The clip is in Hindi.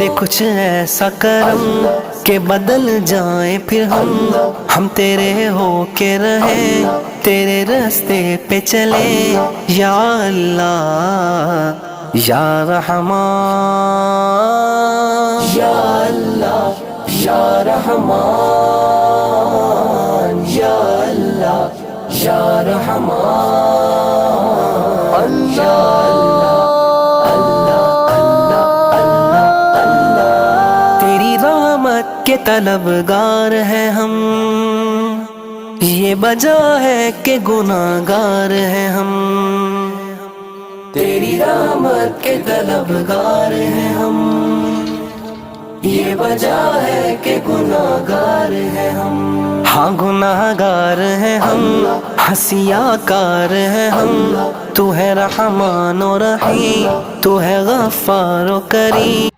दे कुछ ऐसा करम के बदल जाए फिर हम तेरे हो के रहे, तेरे रास्ते पे चले। या अल्लाह या रहमान, या अल्लाह या रहमान, या अल्लाह या रहमान, या के तलबगार हैं हम, ये वजह है कि गुनाहगार हैं हम। तेरी रहमत के तलबगार हैं हम, ये वजह है कि गुनाहगार हैं हम। हाँ गुनाहगार हैं हम, हंसियाकार हैं हम। तू है रहमान और रहीम, तू है गफ्फार और करीम।